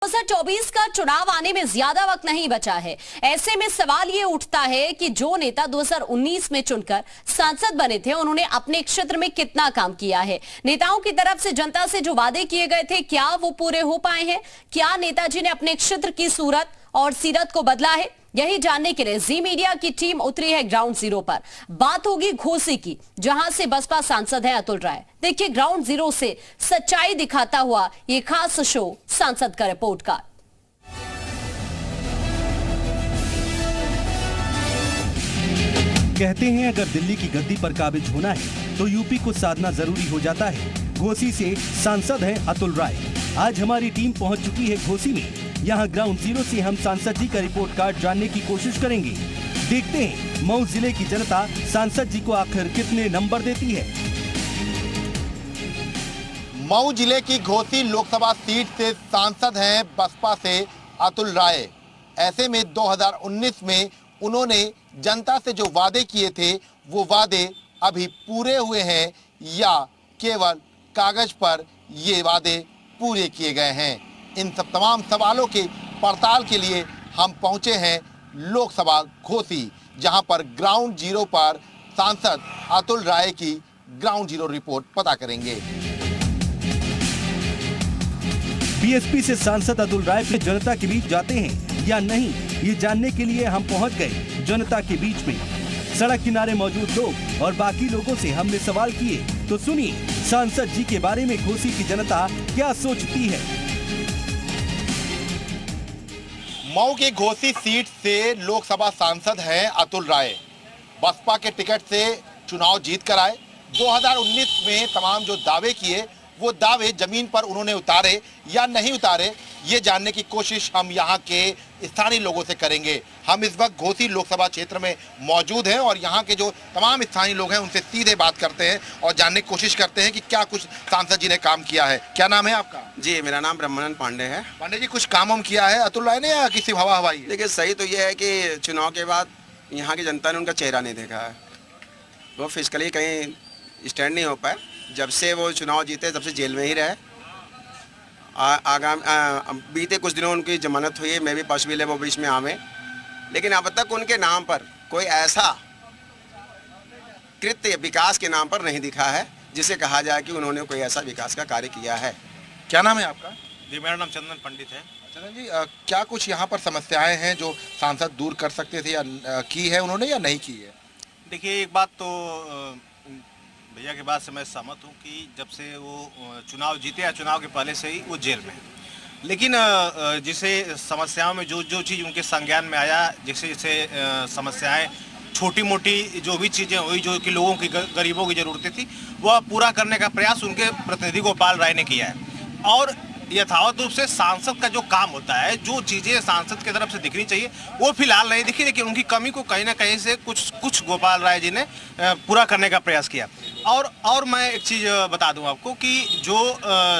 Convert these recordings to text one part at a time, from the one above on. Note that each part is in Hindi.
2024 का चुनाव आने में ज्यादा वक्त नहीं बचा है। ऐसे में सवाल ये उठता है कि जो नेता 2019 में चुनकर सांसद बने थे, उन्होंने अपने क्षेत्र में कितना काम किया है। नेताओं की तरफ से जनता से जो वादे किए गए थे, क्या वो पूरे हो पाए हैं? क्या नेताजी ने अपने क्षेत्र की सूरत और सीरत को बदला है? यही जानने के लिए जी मीडिया की टीम उतरी है ग्राउंड जीरो पर। बात होगी घोसी की, जहां से बसपा सांसद है अतुल राय। देखिए ग्राउंड जीरो से सच्चाई दिखाता हुआ ये खास शो सांसद का रिपोर्ट कार्ड। कहते हैं अगर दिल्ली की गद्दी पर काबिज होना है तो यूपी को साधना जरूरी हो जाता है। घोसी से सांसद हैं अतुल राय। आज हमारी टीम पहुंच चुकी है घोसी में। यहां ग्राउंड जीरो से हम सांसद जी का रिपोर्ट कार्ड जानने की कोशिश करेंगे। देखते हैं मऊ जिले की जनता सांसद जी को आखिर कितने नंबर देती है। मऊ जिले की घोसी लोकसभा सीट से सांसद हैं बसपा से अतुल राय। ऐसे में 2019 में उन्होंने जनता से जो वादे किए थे, वो वादे अभी पूरे हुए हैं या केवल कागज पर ये वादे पूरे किए गए हैं? इन सब तमाम सवालों के पड़ताल के लिए हम पहुंचे हैं लोकसभा घोसी, जहां पर ग्राउंड जीरो पर सांसद अतुल राय की ग्राउंड जीरो रिपोर्ट पता करेंगे। बीएसपी से सांसद अतुल राय फिर जनता के बीच जाते हैं या नहीं, ये जानने के लिए हम पहुंच गए जनता के बीच में। सड़क किनारे मौजूद लोग और बाकी लोगों से हमने सवाल किए, तो सुनिए सांसद जी के बारे में घोसी की जनता क्या सोचती है। मऊ की घोसी सीट से लोकसभा सांसद हैं अतुल राय। बसपा के टिकट से चुनाव जीत कर आए। 2019 में तमाम जो दावे किए, वो दावे जमीन पर उन्होंने उतारे या नहीं उतारे, ये जानने की कोशिश हम यहाँ के स्थानीय लोगों से करेंगे। हम इस वक्त घोसी लोकसभा क्षेत्र में मौजूद हैं और यहाँ के जो तमाम स्थानीय लोग हैं उनसे सीधे बात करते हैं और जानने की कोशिश करते हैं कि क्या कुछ सांसद जी ने काम किया है। क्या नाम है आपका? जी, मेरा नाम ब्रह्मानंद पांडे है। पांडे जी, कुछ काम किया है अतुल राय ने या किसी हवा हवाई? देखिए, सही तो ये है कि चुनाव के बाद यहाँ की जनता ने उनका चेहरा नहीं देखा है। वो फिजिकली कहीं स्टैंड नहीं हो पाए। जब से वो चुनाव जीते तब से जेल में ही रहे। बीते कुछ दिनों उनकी जमानत हुई, मैं भी पॉसिबल है वो बीच में आवे, लेकिन अब तक उनके नाम पर कोई ऐसा कृत्य विकास के नाम पर नहीं दिखा है जिसे कहा जाए कि उन्होंने कोई ऐसा विकास का कार्य किया है। क्या नाम है आपका? जी, मेरा नाम चंदन पंडित है। चंदन जी, क्या कुछ यहाँ पर समस्याएं हैं जो सांसद दूर कर सकते थे या की है उन्होंने या नहीं की है? देखिए, एक बात तो भैया के बात से मैं सहमत हूँ कि जब से वो चुनाव जीते या चुनाव के पहले से ही वो जेल में, लेकिन जिसे समस्याओं में जो जो चीज़ उनके संज्ञान में आया, जैसे जैसे समस्याएं छोटी मोटी जो भी चीज़ें हुई जो कि लोगों की गरीबों की ज़रूरतें थी, वह पूरा करने का प्रयास उनके प्रतिनिधि गोपाल राय ने किया है। और यथावत रूप से सांसद का जो काम होता है, जो चीज़ें सांसद की तरफ से दिखनी चाहिए वो फिलहाल नहीं दिखी, लेकिन उनकी कमी को कहीं ना कहीं से कुछ गोपाल राय जी ने पूरा करने का प्रयास किया। और मैं एक चीज़ बता दूं आपको कि जो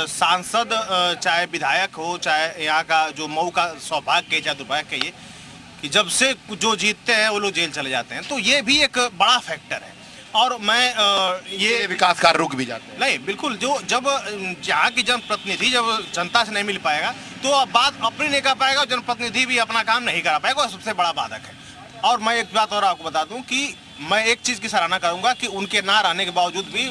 सांसद चाहे विधायक हो, चाहे यहाँ का जो मऊ का सौभाग्य या दुर्भाग्य कहिए कि जब से जो जीतते हैं वो लोग जेल चले जाते हैं, तो ये भी एक बड़ा फैक्टर है। और मैं ये विकास कार्य रुक भी जाते हैं। नहीं, बिल्कुल, जब यहाँ की जनप्रतिनिधि जब जनता से नहीं मिल पाएगा तो अब बात अपनी नहीं कर पाएगा, जनप्रतिनिधि भी अपना काम नहीं करा पाएगा, सबसे बड़ा बाधक है। और मैं एक बात और आपको बता दूं कि मैं एक चीज़ की सराहना करूंगा कि उनके ना रहने के बावजूद भी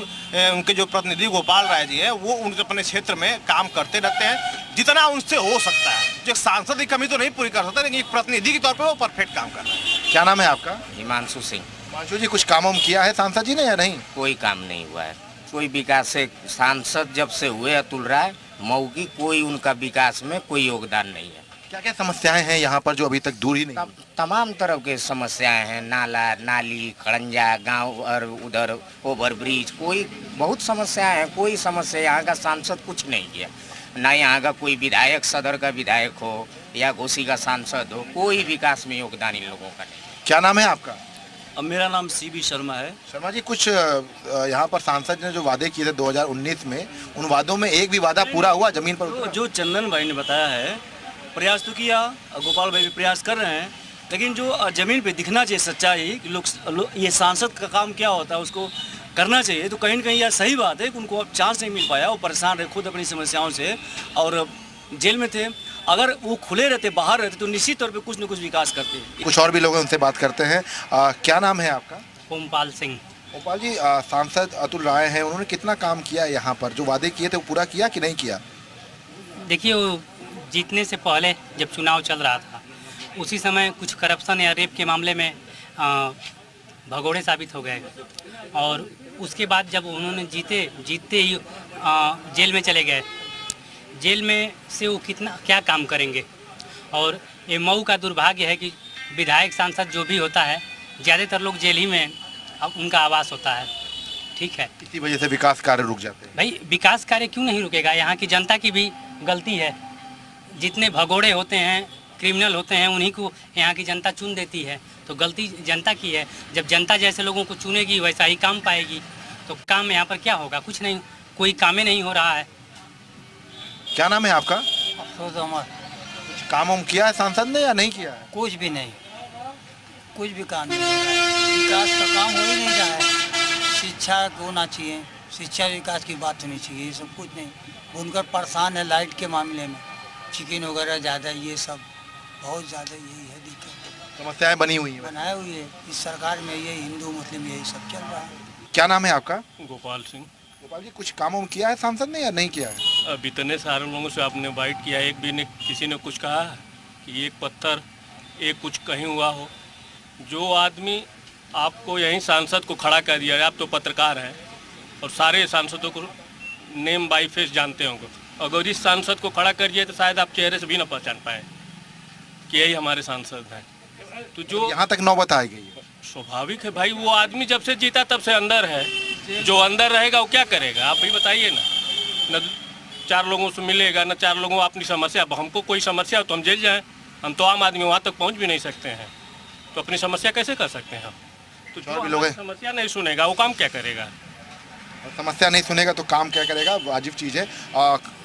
उनके जो प्रतिनिधि गोपाल राय जी हैं, वो उनके अपने क्षेत्र में काम करते रहते हैं जितना उनसे हो सकता है। जो सांसद की कमी तो नहीं पूरी कर सकता, लेकिन एक प्रतिनिधि के तौर पर वो परफेक्ट काम कर रहे हैं। क्या नाम है आपका? हिमांशु सिंह। हिमांशु जी, कुछ काम किया है सांसद जी ने या नहीं? कोई काम नहीं हुआ है, कोई विकास से सांसद जब से हुए अतुल राय, मऊ की कोई उनका विकास में कोई योगदान नहीं है। क्या क्या समस्याएं हैं यहाँ पर जो अभी तक दूर ही नहीं? तमाम तरह के समस्याएं हैं, नाला नाली खड़ंजा गांव और उधर ओवरब्रिज, कोई बहुत समस्याएं हैं। कोई समस्या यहाँ का सांसद कुछ नहीं किया, ना यहाँ का कोई विधायक सदर का विधायक हो या घोसी का सांसद हो, कोई विकास में योगदान इन लोगों का नहीं। क्या नाम है आपका? मेरा नाम सीबी शर्मा है। शर्मा जी, कुछ यहाँ पर सांसद ने जो वादे किए थे 2019 में, उन वादों में एक भी वादा पूरा हुआ जमीन पर? तो जो चंदन भाई ने बताया है, प्रयास तो किया, गोपाल भाई भी प्रयास कर रहे हैं, लेकिन जो जमीन पे दिखना चाहिए सच्चाई कि लोग ये सांसद का काम क्या होता है उसको करना चाहिए, तो कहीं ना कहीं यह सही बात है कि उनको अब चांस नहीं मिल पाया। वो परेशान रहे खुद अपनी समस्याओं से और जेल में थे। अगर वो खुले रहते, बाहर रहते, तो निश्चित तौर पे कुछ न कुछ विकास करते। कुछ और भी लोग हैं, उनसे बात करते हैं। क्या नाम है आपका? ओमपाल सिंह। गोपाल जी, सांसद अतुल राय हैं, उन्होंने कितना काम किया है यहाँ पर? जो वादे किए थे वो पूरा किया कि नहीं किया? देखिए, वो जीतने से पहले जब चुनाव चल रहा था उसी समय कुछ करप्शन या रेप के मामले में भगोड़े साबित हो गए, और उसके बाद जब उन्होंने जीतते ही जेल में चले गए। जेल में से वो कितना क्या काम करेंगे? और ये मऊ का दुर्भाग्य है कि विधायक सांसद जो भी होता है, ज़्यादातर लोग जेल ही में उनका आवास होता है। ठीक है, इसी वजह से विकास कार्य रुक जाते हैं। भाई विकास कार्य क्यों नहीं रुकेगा? यहाँ की जनता की भी गलती है। जितने भगोड़े होते हैं, क्रिमिनल होते हैं, उन्हीं को यहाँ की जनता चुन देती है, तो गलती जनता की है। जब जनता जैसे लोगों को चुनेगी वैसा ही काम पाएगी, तो काम यहाँ पर क्या होगा? कुछ नहीं, कोई काम ही नहीं हो रहा है। क्या नाम है आपका? कुछ काम किया है सांसद ने या नहीं किया है? कुछ भी नहीं, कुछ भी काम नहीं हो रहा है। विकास का काम हो ही नहीं रहा है। शिक्षा होना चाहिए, शिक्षा विकास की बात होनी चाहिए, ये सब कुछ नहीं। बुनकर परेशान है लाइट के मामले में, चिकन वगैरह ज़्यादा, ये सब बहुत ज़्यादा यही है दिक्कत। समस्याएं बनी हुई हैं, बनाए हुई है इस सरकार में, ये हिंदू मुस्लिम यही सब चल रहा है। क्या नाम है आपका? गोपाल सिंह। गोपाल जी, कुछ काम किया है सांसद ने या नहीं किया है? अब इतने सारे लोगों से आपने बाइट किया, एक भी ने किसी ने कुछ कहा है कि एक पत्थर एक कुछ कहीं हुआ हो? जो आदमी आपको यहीं सांसद को खड़ा कर दिया, आप तो पत्रकार हैं और सारे सांसदों को नेम बाई फेस जानते होंगे, अगर इस सांसद को खड़ा करिए तो शायद आप चेहरे से भी ना पहचान पाए कि यही हमारे सांसद हैं। तो जो यहाँ तक नौबत आ गई है। स्वाभाविक है भाई, वो आदमी जब से जीता तब से अंदर है, जो अंदर रहेगा वो क्या करेगा? आप भी बताइए ना। न चार लोगों से मिलेगा, न चार लोगों अपनी समस्या, अब हमको कोई समस्या हो तो हम जेल जाएं, हम तो आम आदमी वहाँ तक पहुँच भी नहीं सकते हैं, तो अपनी समस्या कैसे कर सकते हैं हम? तो जो हमारी समस्या नहीं सुनेगा वो काम क्या करेगा? समस्या नहीं सुनेगा तो काम क्या करेगा? वाजिब चीज़ है।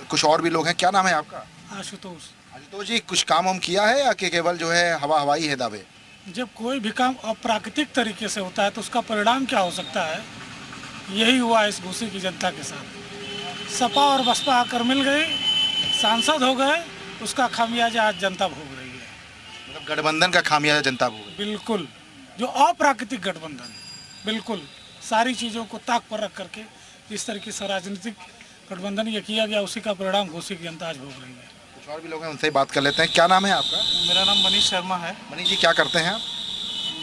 कुछ और भी लोग हैं। क्या नाम है आपका? आशुतोष। आशुतोष जी, कुछ काम किया है या कि केवल जो है हवाई है दावे? जब कोई भी काम अप्राकृतिक तरीके से होता है तो उसका परिणाम क्या हो सकता है? यही हुआ इस घोसी की जनता के साथ। सपा और बसपा आकर मिल गई, सांसद हो गए, उसका खामियाजा आज जनता भोग रही है। मतलब गठबंधन का खामियाजा जनता भोग रही है। बिल्कुल, जो अप्राकृतिक गठबंधन, बिल्कुल सारी चीज़ों को ताक पर रख करके जिस तरीके से राजनीतिक गठबंधन ये किया गया, उसी का परिणाम घोसी की जनता आज भोग रही है। कुछ और भी लोग हैं, उनसे बात कर लेते हैं। क्या नाम है आपका? मेरा नाम मनीष शर्मा है। मनीष जी, क्या करते हैं आप?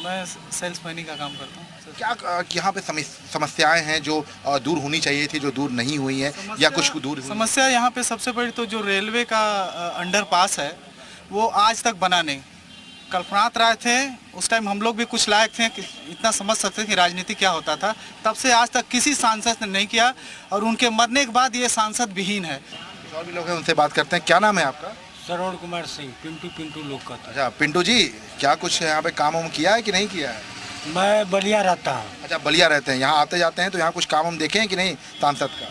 मैं सेल्स मैनी का काम करता हूँ। क्या यहाँ पे समस्याएं हैं जो दूर होनी चाहिए थी, जो दूर नहीं हुई है या कुछ दूर हुई? समस्या यहाँ पे सबसे बड़ी तो जो रेलवे का अंडरपास है वो आज तक बना नहीं। कल्पनाथ राय थे उस टाइम, हम लोग भी कुछ लायक थे कि इतना समझ सकते थे कि राजनीति क्या होता था, तब से आज तक किसी सांसद ने नहीं किया, और उनके मरने के बाद ये सांसद विहीन है। और भी लोग हैं, उनसे बात करते हैं। क्या नाम है आपका? श्रवण कुमार सिंह, पिंटू लोग का। अच्छा पिंटू जी, क्या कुछ यहाँ पे काम किया है कि नहीं किया है? मैं बलिया रहता हूँ। अच्छा, बलिया रहते हैं, यहाँ आते जाते हैं, तो यहाँ कुछ काम देखे हैं कि नहीं सांसद का?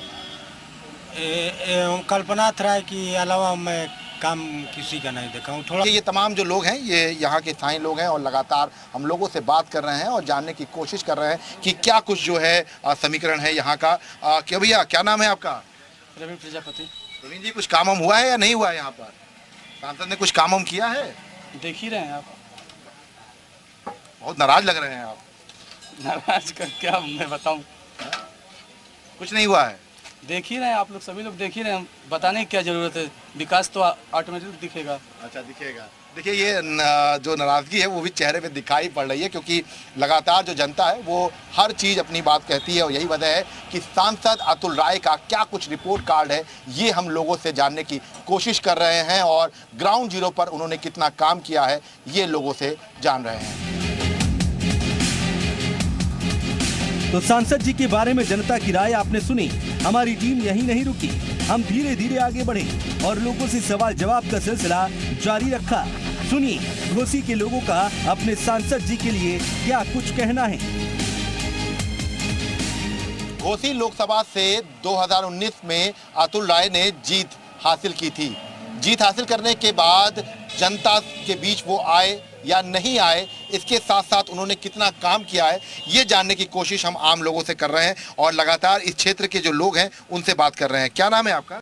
कल्पनाथ राय के अलावा मैं काम किसी का नहीं देखा हूँ। थोड़ा ये तमाम जो लोग हैं ये यहाँ के स्थानीय लोग हैं और लगातार हम लोगों से बात कर रहे हैं और जानने की कोशिश कर रहे हैं कि क्या कुछ जो है समीकरण है यहाँ का। क्या भैया, क्या नाम है आपका? प्रवीण प्रजापति। प्रवीण जी, कुछ काम हुआ है या नहीं हुआ है यहाँ पर? सांसद ने कुछ काम किया है? देख ही रहे हैं आप। बहुत नाराज लग रहे हैं आप। नाराज कर क्या मैं बताऊं? कुछ नहीं हुआ है? देख ही रहे हैं आप लोग, सभी लोग देख ही रहे हैं, बताने की क्या जरूरत है? विकास तो ऑटोमेटिक दिखेगा। अच्छा, दिखेगा। देखिए, ये जो नाराजगी है वो भी चेहरे पे दिखाई पड़ रही है, क्योंकि लगातार जो जनता है वो हर चीज़ अपनी बात कहती है, और यही वजह है कि सांसद अतुल राय का क्या कुछ रिपोर्ट कार्ड है ये हम लोगों से जानने की कोशिश कर रहे हैं, और ग्राउंड जीरो पर उन्होंने कितना काम किया है ये लोगों से जान रहे हैं। तो सांसद जी के बारे में जनता की राय आपने सुनी। हमारी टीम यहीं नहीं रुकी, हम धीरे धीरे आगे बढ़े और लोगों से सवाल जवाब का सिलसिला जारी रखा। सुनिए घोसी के लोगों का अपने सांसद जी के लिए क्या कुछ कहना है। घोसी लोकसभा से 2019 में अतुल राय ने जीत हासिल की थी। जीत हासिल करने के बाद जनता के बीच वो आए या नहीं आए, इसके साथ साथ उन्होंने कितना काम किया है ये जानने की कोशिश हम आम लोगों से कर रहे हैं, और लगातार इस क्षेत्र के जो लोग हैं उनसे बात कर रहे हैं। क्या नाम है आपका?